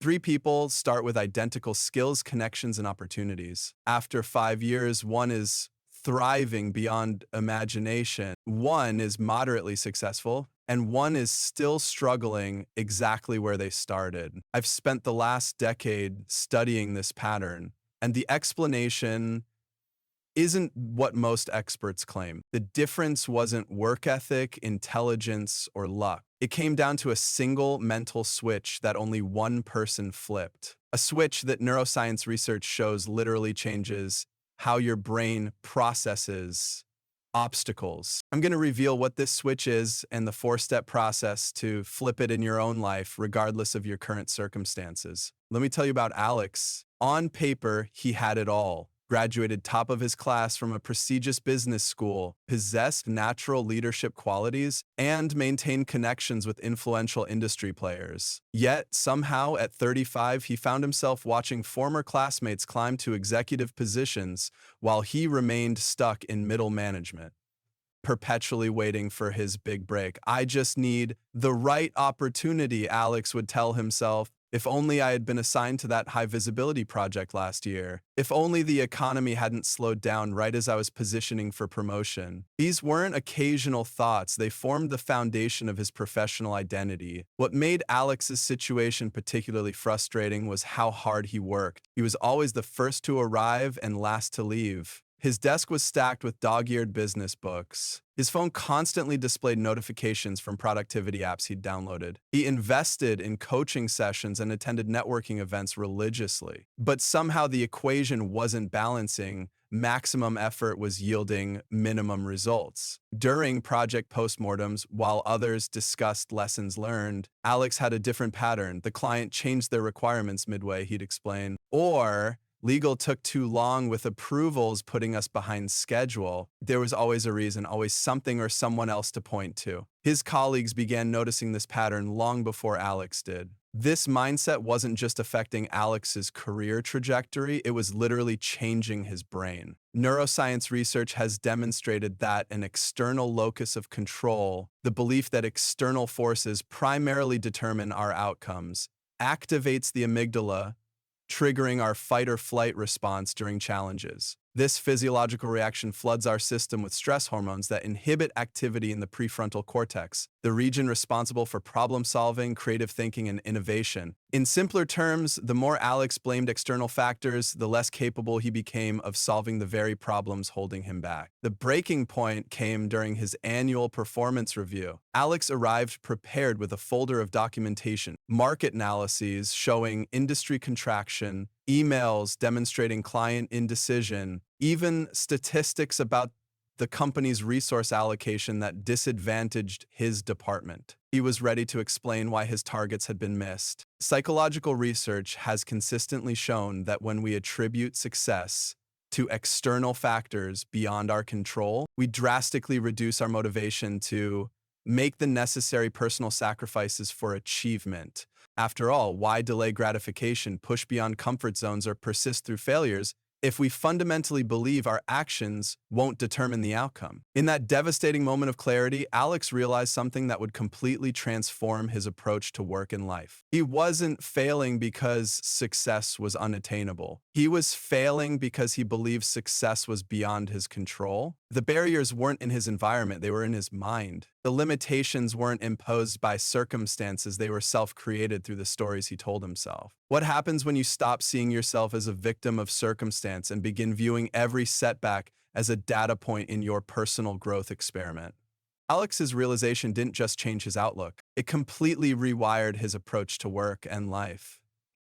Three people start with identical skills, connections, and opportunities. After 5 years, one is thriving beyond imagination, one is moderately successful, and one is still struggling exactly where they started. I've spent the last decade studying this pattern, and the explanation isn't what most experts claim. The difference wasn't work ethic, intelligence, or luck. It came down to a single mental switch that only one person flipped. A switch that neuroscience research shows literally changes how your brain processes obstacles. I'm going to reveal what this switch is and the four-step process to flip it in your own life, regardless of your current circumstances. Let me tell you about Alex. On paper, he had it all. Graduated top of his class from a prestigious business school, possessed natural leadership qualities, and maintained connections with influential industry players. Yet, somehow, at 35, he found himself watching former classmates climb to executive positions while he remained stuck in middle management, perpetually waiting for his big break. I just need the right opportunity, Alex would tell himself. If only I had been assigned to that high visibility project last year. If only the economy hadn't slowed down right as I was positioning for promotion. These weren't occasional thoughts, they formed the foundation of his professional identity. What made Alex's situation particularly frustrating was how hard he worked. He was always the first to arrive and last to leave. His desk was stacked with dog-eared business books. His phone constantly displayed notifications from productivity apps he'd downloaded. He invested in coaching sessions and attended networking events religiously. But somehow the equation wasn't balancing. Maximum effort was yielding minimum results. During project postmortems, while others discussed lessons learned, Alex had a different pattern. The client changed their requirements midway, he'd explain. Or legal took too long with approvals, putting us behind schedule. There was always a reason, always something or someone else to point to. His colleagues began noticing this pattern long before Alex did. This mindset wasn't just affecting Alex's career trajectory, it was literally changing his brain. Neuroscience research has demonstrated that an external locus of control, the belief that external forces primarily determine our outcomes, activates the amygdala, triggering our fight or flight response during challenges. This physiological reaction floods our system with stress hormones that inhibit activity in the prefrontal cortex, the region responsible for problem solving, creative thinking, and innovation. In simpler terms, the more Alex blamed external factors, the less capable he became of solving the very problems holding him back. The breaking point came during his annual performance review. Alex arrived prepared with a folder of documentation, market analyses showing industry contraction, emails demonstrating client indecision, even statistics about the company's resource allocation that disadvantaged his department. He was ready to explain why his targets had been missed. Psychological research has consistently shown that when we attribute success to external factors beyond our control, we drastically reduce our motivation to make the necessary personal sacrifices for achievement. After all, why delay gratification, push beyond comfort zones, or persist through failures if we fundamentally believe our actions won't determine the outcome? In that devastating moment of clarity, Alex realized something that would completely transform his approach to work and life. He wasn't failing because success was unattainable. He was failing because he believed success was beyond his control. The barriers weren't in his environment, they were in his mind. The limitations weren't imposed by circumstances, they were self-created through the stories he told himself. What happens when you stop seeing yourself as a victim of circumstance and begin viewing every setback as a data point in your personal growth experiment? Alex's realization didn't just change his outlook, it completely rewired his approach to work and life.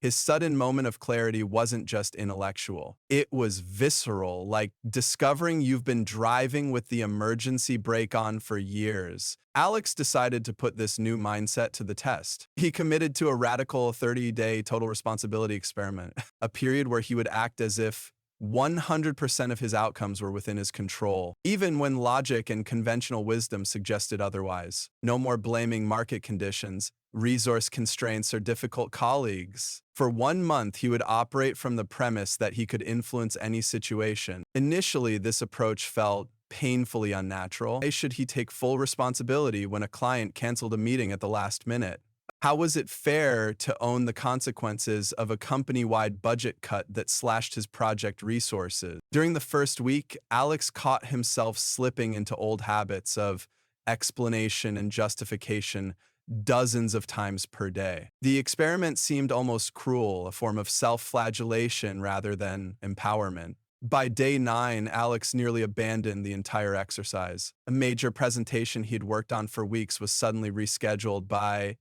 His sudden moment of clarity wasn't just intellectual. It was visceral, like discovering you've been driving with the emergency brake on for years. Alex decided to put this new mindset to the test. He committed to a radical 30-day total responsibility experiment, a period where he would act as if 100% of his outcomes were within his control, even when logic and conventional wisdom suggested otherwise. No more blaming market conditions, resource constraints, or difficult colleagues. For 1 month, he would operate from the premise that he could influence any situation. Initially, this approach felt painfully unnatural. Why should he take full responsibility when a client canceled a meeting at the last minute? How was it fair to own the consequences of a company-wide budget cut that slashed his project resources? During the first week, Alex caught himself slipping into old habits of explanation and justification dozens of times per day. The experiment seemed almost cruel, a form of self-flagellation rather than empowerment. By day 9, Alex nearly abandoned the entire exercise. A major presentation he'd worked on for weeks was suddenly rescheduled by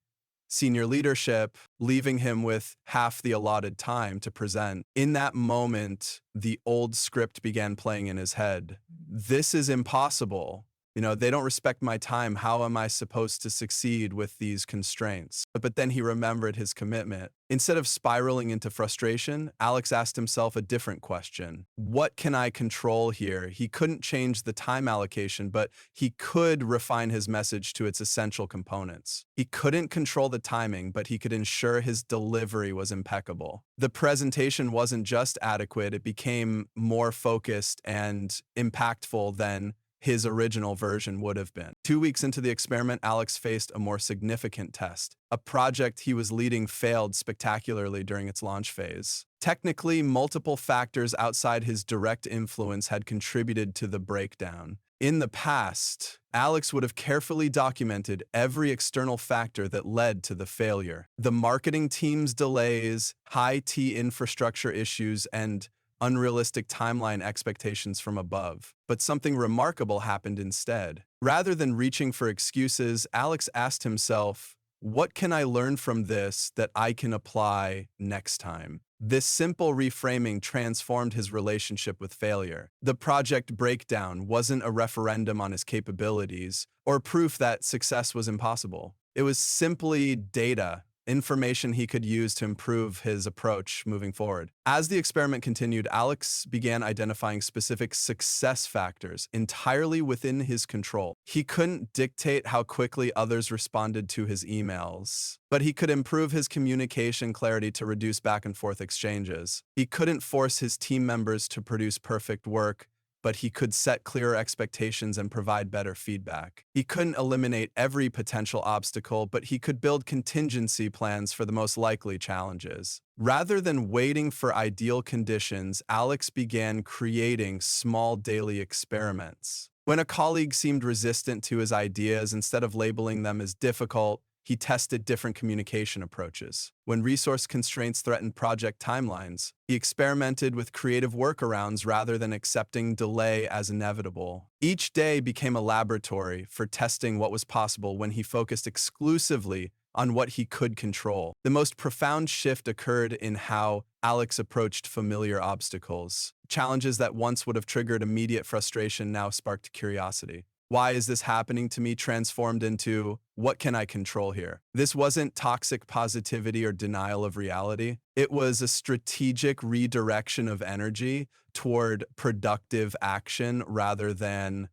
senior leadership, leaving him with half the allotted time to present. In that moment, the old script began playing in his head. This is impossible. They don't respect my time. How am I supposed to succeed with these constraints? But then he remembered his commitment. Instead of spiraling into frustration, Alex asked himself a different question. What can I control here? He couldn't change the time allocation, but he could refine his message to its essential components. He couldn't control the timing, but he could ensure his delivery was impeccable. The presentation wasn't just adequate, it became more focused and impactful than his original version would have been. 2 weeks into the experiment, Alex faced a more significant test. A project he was leading failed spectacularly during its launch phase. Technically, multiple factors outside his direct influence had contributed to the breakdown. In the past, Alex would have carefully documented every external factor that led to the failure. The marketing team's delays, high T infrastructure issues, and unrealistic timeline expectations from above. But something remarkable happened instead. Rather than reaching for excuses, Alex asked himself, what can I learn from this that I can apply next time? This simple reframing transformed his relationship with failure. The project breakdown wasn't a referendum on his capabilities or proof that success was impossible. It was simply data, information he could use to improve his approach moving forward. As the experiment continued, Alex began identifying specific success factors entirely within his control. He couldn't dictate how quickly others responded to his emails, but he could improve his communication clarity to reduce back and forth exchanges. He couldn't force his team members to produce perfect work, but he could set clearer expectations and provide better feedback. He couldn't eliminate every potential obstacle, but he could build contingency plans for the most likely challenges. Rather than waiting for ideal conditions, Alex began creating small daily experiments. When a colleague seemed resistant to his ideas, instead of labeling them as difficult, he tested different communication approaches. When resource constraints threatened project timelines, he experimented with creative workarounds rather than accepting delay as inevitable. Each day became a laboratory for testing what was possible when he focused exclusively on what he could control. The most profound shift occurred in how Alex approached familiar obstacles. Challenges that once would have triggered immediate frustration now sparked curiosity. Why is this happening to me transformed into, what can I control here? This wasn't toxic positivity or denial of reality. It was a strategic redirection of energy toward productive action rather than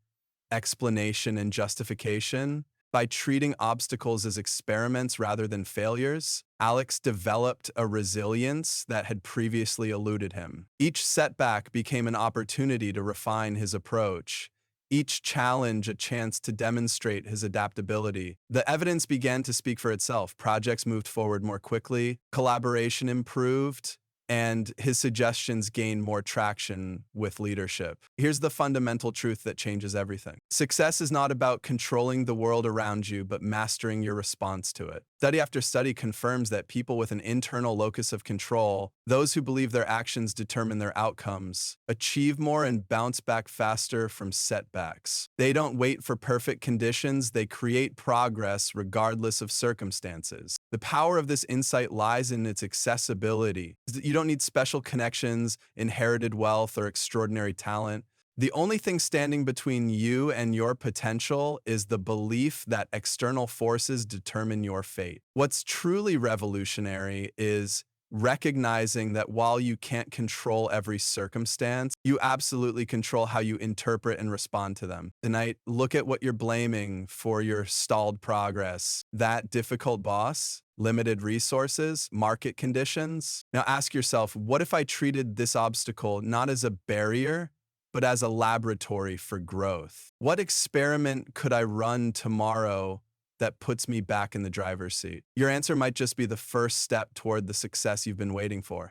explanation and justification. By treating obstacles as experiments rather than failures, Alex developed a resilience that had previously eluded him. Each setback became an opportunity to refine his approach, each challenge a chance to demonstrate his adaptability. The evidence began to speak for itself. Projects moved forward more quickly, collaboration improved, and his suggestions gained more traction with leadership. Here's the fundamental truth that changes everything. Success is not about controlling the world around you, but mastering your response to it. Study after study confirms that people with an internal locus of control, those who believe their actions determine their outcomes, achieve more and bounce back faster from setbacks. They don't wait for perfect conditions, they create progress regardless of circumstances. The power of this insight lies in its accessibility. You don't need special connections, inherited wealth, or extraordinary talent. The only thing standing between you and your potential is the belief that external forces determine your fate. What's truly revolutionary is recognizing that while you can't control every circumstance, you absolutely control how you interpret and respond to them. Tonight, look at what you're blaming for your stalled progress. That difficult boss, limited resources, market conditions. Now ask yourself, what if I treated this obstacle not as a barrier, but as a laboratory for growth? What experiment could I run tomorrow that puts me back in the driver's seat. Your answer might just be the first step toward the success you've been waiting for.